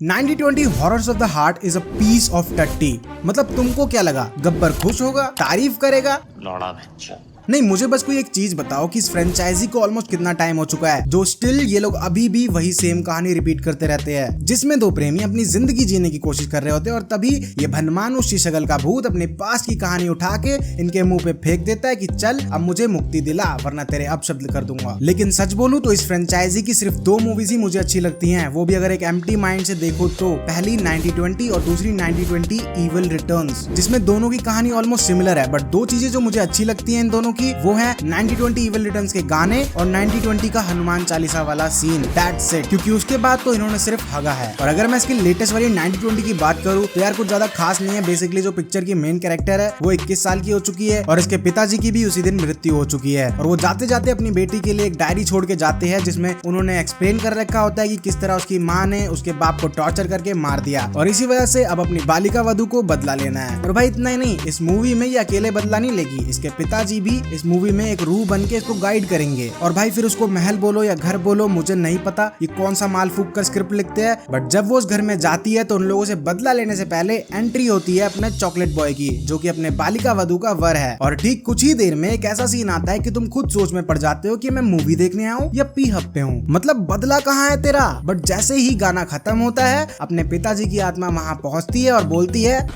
90-20 horrors of the heart is a piece of टट्टी। मतलब तुमको क्या लगा, गब्बर खुश होगा, तारीफ करेगा? लौड़ा बच्चा। नहीं, मुझे बस कोई एक चीज बताओ कि इस फ्रेंचाइजी को ऑलमोस्ट कितना टाइम हो चुका है जो स्टिल ये लोग अभी भी वही सेम कहानी रिपीट करते रहते हैं, जिसमें दो प्रेमी अपनी जिंदगी जीने की कोशिश कर रहे होते हैं और तभी ये भनमानुस सी शक्ल का भूत अपने पास की कहानी उठा के इनके मुंह पे फेंक देता है कि चल अब मुझे मुक्ति दिला वरना तेरे अपशब्द कर दूंगा। लेकिन सच बोलूं तो इस फ्रेंचाइजी की सिर्फ दो मूवीज ही मुझे अच्छी लगती हैं, वो भी अगर एक एम्प्टी माइंड से देखो तो। पहली 90-20 और दूसरी 90-20 इविल रिटर्न्स, जिसमें दोनों की कहानी ऑलमोस्ट सिमिलर है। बट दो चीजें जो मुझे अच्छी लगती हैं इन दोनों की वो है 90-20 इविल रिटर्न्स के गाने और 90-20 का हनुमान चालीसा वाला सीन। दैट्स इट, क्योंकि उसके बाद तो इन्होंने सिर्फ हगा है। और अगर मैं इसकी लेटेस्ट वाली 90-20 की बात करूं तो यार कुछ ज्यादा खास नहीं है। बेसिकली जो पिक्चर की मेन कैरेक्टर है वो 21 साल की हो चुकी है और इसके पिताजी की भी उसी दिन मृत्यु हो चुकी है। और वो जाते जाते अपनी बेटी के लिए एक डायरी छोड़ के जाते हैं जिसमें उन्होंने एक्सप्लेन कर रखा होता है कि किस तरह उसकी माँ ने उसके बाप को टॉर्चर करके मार दिया और इसी वजह से अब अपनी बालिका वधू को बदला लेना है। और भाई इतना ही नहीं, इस मूवी में ये अकेले बदला नहीं लेगी, इसके पिताजी भी इस मूवी में एक रूह बन के इसको गाइड करेंगे। और भाई फिर उसको महल बोलो या घर बोलो, मुझे नहीं पता ये कौन सा माल फूक कर स्क्रिप्ट लिखते हैं, बट जब वो उस घर में जाती है तो उन लोगों से बदला लेने से पहले एंट्री होती है अपने चॉकलेट बॉय की, जो कि अपने बालिका वधू का वर है। और ठीक कुछ ही देर में एक ऐसा सीन आता है कि तुम खुद सोच में पड़ जाते हो कि मैं मूवी देखने आऊं या पी हफ्ते हूँ। मतलब बदला कहाँ है तेरा? बट जैसे ही गाना खत्म होता है अपने पिताजी की आत्मा वहां पहुंचती है और बोलती है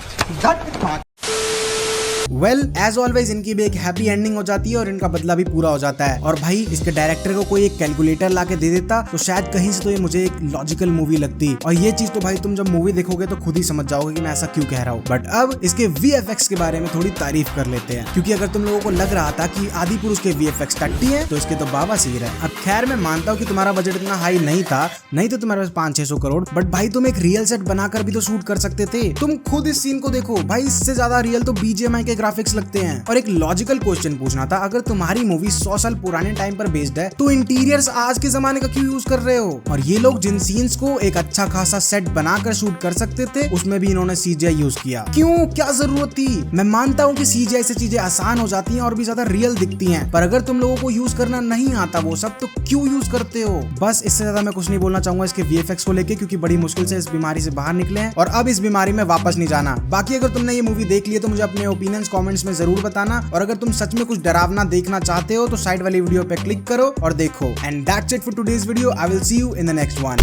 वेल एज ऑलवेज इनकी भी एक हैप्पी एंडिंग हो जाती है और इनका बदला भी पूरा हो जाता है। और भाई इसके डायरेक्टर को कोई एक कैलकुलेटर लाके दे देता तो शायद कहीं से तो ये मुझे एक लॉजिकल मूवी लगती। और ये चीज तो भाई तुम जब मूवी देखोगे तो खुद ही समझ जाओगे कि मैं ऐसा क्यों कह रहा हूँ। बट अब इसके VFX के बारे में थोड़ी तारीफ कर लेते हैं, क्योंकि अगर तुम लोगों को लग रहा था कि आदि पुरुष के VFX टट्टी है तो इसके तो बाबा सीर है। अब खैर मैं मानता हूँ कि तुम्हारा बजट इतना हाई नहीं था, नहीं तो तुम्हारे पास 500-600 करोड़, बट भाई तुम एक रियल सेट बनाकर भी तो शूट कर सकते थे। तुम खुद इस सीन को देखो भाई, इससे ज्यादा रियल तो BGMI के ग्राफिक्स लगते हैं। और एक लॉजिकल क्वेश्चन पूछना था, अगर तुम्हारी मूवी 100 साल पुराने टाइम पर बेस्ड है तो इंटीरियर्स आज के जमाने का क्यों यूज कर रहे हो? और ये लोग जिन सीन्स को एक अच्छा खासा सेट बनाकर शूट कर सकते थे उसमें भी इन्होंने CGI यूज किया। क्यों, क्या जरूरत थी? मैं मानता हूँ कि CGI से चीजें आसान हो जाती हैं और भी ज्यादा रियल दिखती हैं, पर अगर तुम लोगों को यूज करना नहीं आता वो सब तो क्यों यूज करते हो? बस इससे ज्यादा मैं कुछ नहीं बोलना चाहूंगा इसके VFX को लेके, क्योंकि बड़ी मुश्किल से इस बीमारी से बाहर निकले हैं और अब इस बीमारी में वापस नहीं जाना। बाकी अगर तुमने ये मूवी देख ली है तो मुझे अपने ओपिनियंस कमेंट्स में जरूर बताना। और अगर तुम सच में कुछ डरावना देखना चाहते हो तो साइड वाली वीडियो पे क्लिक करो और देखो। And that's it for today's video. I will see you in the next one.